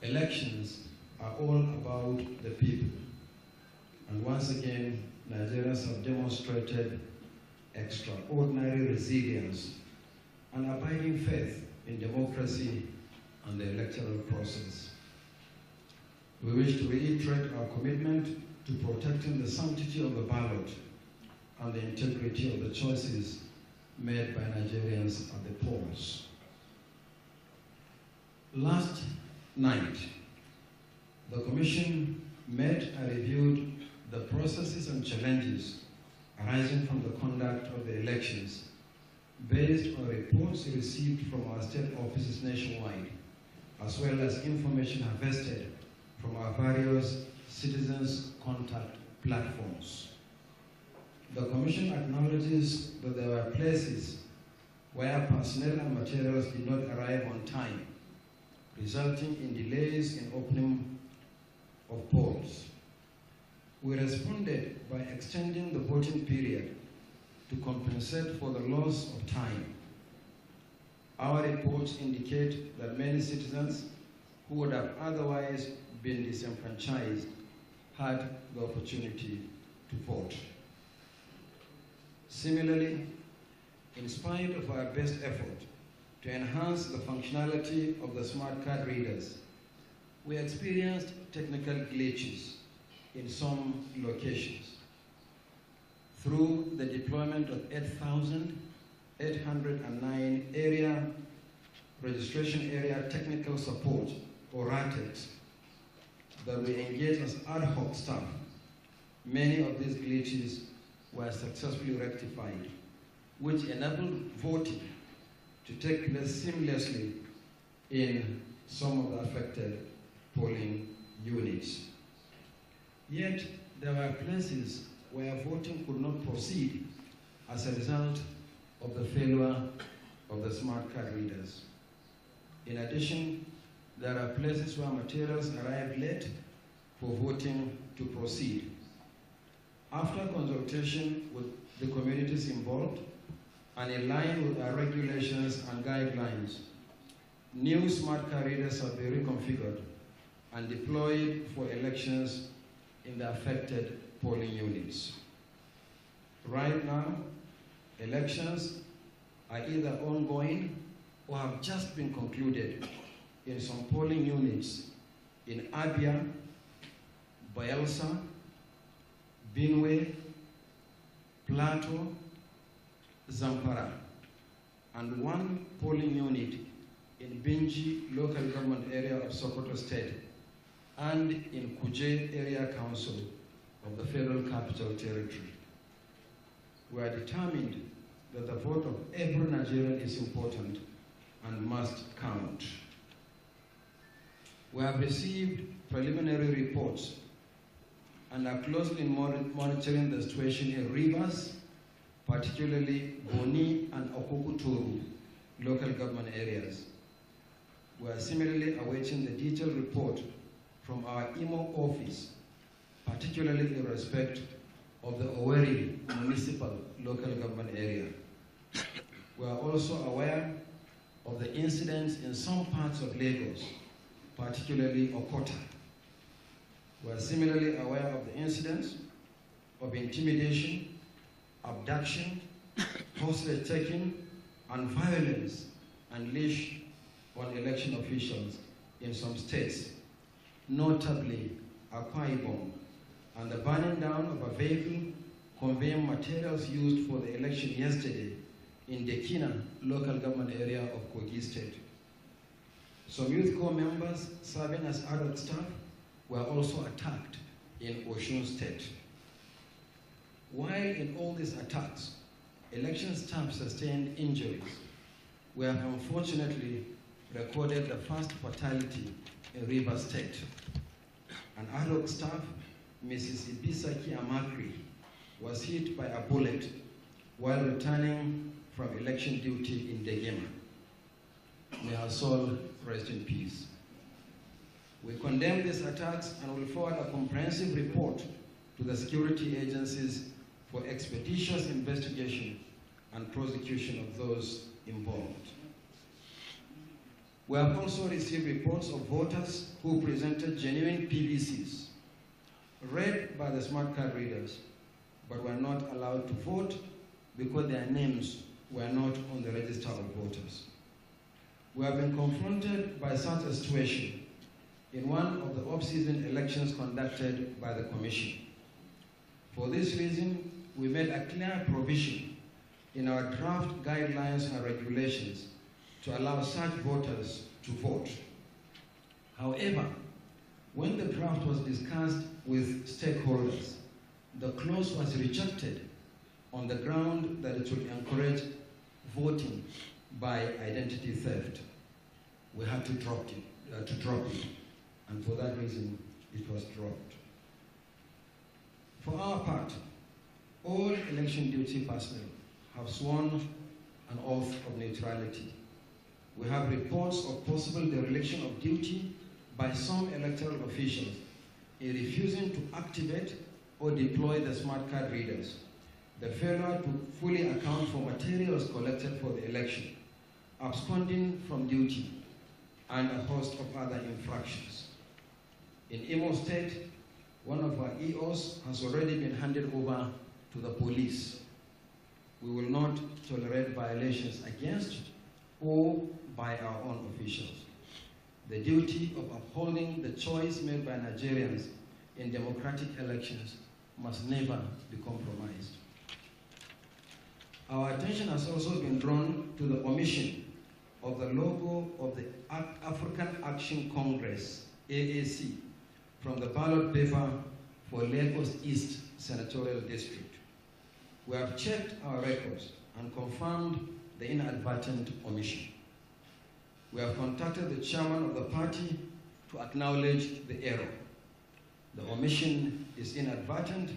elections are all about the people. And once again, Nigerians have demonstrated extraordinary resilience and abiding faith in democracy and the electoral process. We wish to reiterate our commitment to protecting the sanctity of the ballot and the integrity of the choices made by Nigerians at the polls. Last night, the Commission met and reviewed the processes and challenges arising from the conduct of the elections based on reports received from our state offices nationwide, as well as information harvested from our various citizens' contact platforms. The Commission acknowledges that there were places where personnel and materials did not arrive on time, resulting in delays in opening of polls. We responded by extending the voting period to compensate for the loss of time. Our reports indicate that many citizens who would have otherwise been disenfranchised had the opportunity to vote. Similarly, in spite of our best effort to enhance the functionality of the smart card readers, we experienced technical glitches in some locations. Through the deployment of 8,809 area registration area technical support, or RATEX, that we engaged as ad hoc staff, many of these glitches were successfully rectified, which enabled voting to take place seamlessly in some of the affected polling units. Yet, there were places where voting could not proceed as a result of the failure of the smart card readers. In addition, there are places where materials arrived late for voting to proceed. After consultation with the communities involved and in line with our regulations and guidelines, new smart card readers have been reconfigured and deployed for elections in the affected polling units. Right now, elections are either ongoing or have just been concluded in some polling units in Abia, Bayelsa, Benue, Plateau, Zamfara, and one polling unit in Binji local government area of Sokoto State, and in Kuje Area Council of the Federal Capital Territory. We are determined that the vote of every Nigerian is important and must count. We have received preliminary reports and are closely monitoring the situation in Rivers, particularly Boni and Okokuturu local government areas. We are similarly awaiting the detailed report from our Imo office, particularly in respect of the Owerri municipal local government area. We are also aware of the incidents in some parts of Lagos, particularly Okota. We are similarly aware of the incidents of intimidation, abduction, hostage taking, and violence unleashed on election officials in some states, notably Akwa Ibom, and the burning down of a vehicle conveying materials used for the election yesterday in Dekina local government area of Kogi State. Some youth corps members serving as adult staff were also attacked in Osun State. While in all these attacks, election staff sustained injuries, we have unfortunately recorded the first fatality in Rivers State. An ad hoc staff, Mrs. Ibisaki Amakri, was hit by a bullet while returning from election duty in Degema. May her soul rest in peace. We condemn these attacks and will forward a comprehensive report to the security agencies for expeditious investigation and prosecution of those involved. We have also received reports of voters who presented genuine PVCs, read by the smart card readers, but were not allowed to vote because their names were not on the register of voters. We have been confronted by such a situation in one of the off-season elections conducted by the Commission. For this reason, we made a clear provision in our draft guidelines and regulations to allow such voters to vote. However, when the draft was discussed with stakeholders, the clause was rejected on the ground that it would encourage voting by identity theft. We had to drop it, and for that reason, it was dropped. For our part, all election duty personnel have sworn an oath of neutrality. We have reports of possible dereliction of duty by some electoral officials in refusing to activate or deploy the smart card readers, the failure to fully account for materials collected for the election, absconding from duty, and a host of other infractions. In Imo State, one of our EOs has already been handed over to the police. We will not tolerate violations against or by our own officials. The duty of upholding the choice made by Nigerians in democratic elections must never be compromised. Our attention has also been drawn to the omission of the logo of the African Action Congress, AAC, from the ballot paper for Lagos East Senatorial District. We have checked our records and confirmed the inadvertent omission. We have contacted the chairman of the party to acknowledge the error. The omission is inadvertent,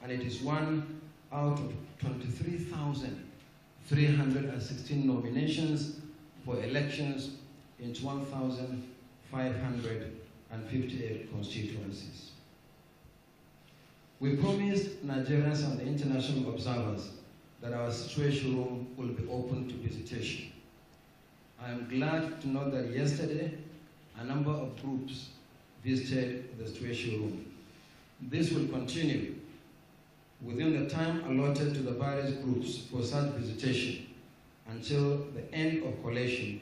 and it is one out of 23,316 nominations for elections in 1,558 constituencies. We promised Nigerians and the international observers that our situation room will be open to visitation. I am glad to note that yesterday, a number of groups visited the situation room. This will continue within the time allotted to the various groups for such visitation until the end of collation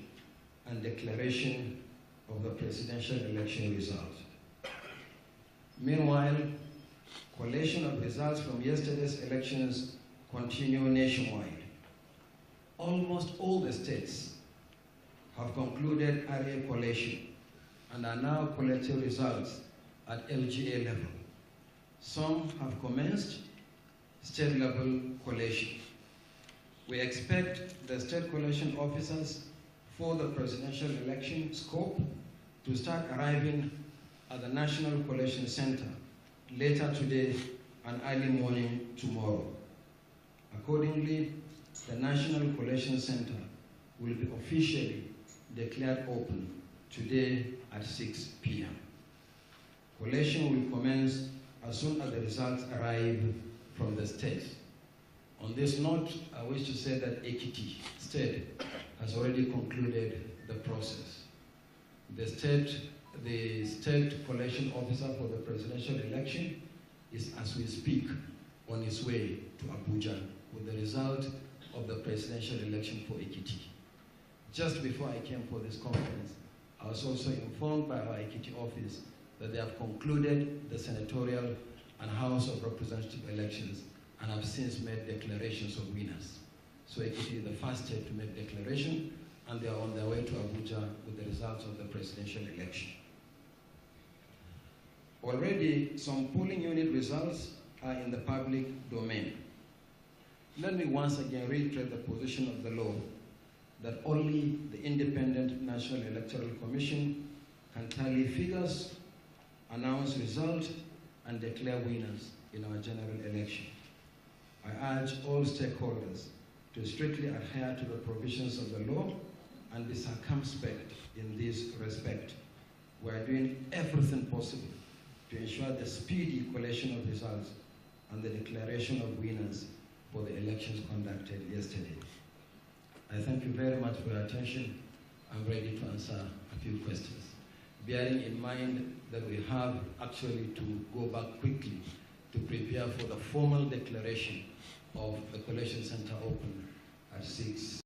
and declaration of the presidential election results. Meanwhile, collation of results from yesterday's elections continue nationwide. Almost all the states have concluded area collation and are now collecting results at LGA level. Some have commenced state-level collation. We expect the state collation officers for the presidential election scope to start arriving at the National Collation Center later today and early morning tomorrow. Accordingly, the National Collation Center will be officially declared open today at 6 p.m. Collation will commence as soon as the results arrive from the states. On this note, I wish to say that Ekiti State has already concluded the process. The state collation officer for the presidential election is, as we speak, on his way to Abuja with the result of the presidential election for Ekiti. Just before I came for this conference, I was also informed by our Ekiti office that they have concluded the senatorial and House of Representative elections and have since made declarations of winners. So Ekiti is the first state to make declaration, and they are on their way to Abuja with the results of the presidential election. Already, some polling unit results are in the public domain. Let me once again reiterate the position of the law that only the Independent National Electoral Commission can tally figures, announce results, and declare winners in our general election. I urge all stakeholders to strictly adhere to the provisions of the law and be circumspect in this respect. We are doing everything possible to ensure the speedy collation of results and the declaration of winners for the elections conducted yesterday. I thank you very much for your attention, I'm ready to answer a few questions, bearing in mind that we have actually to go back quickly to prepare for the formal declaration of the collection center open at 6.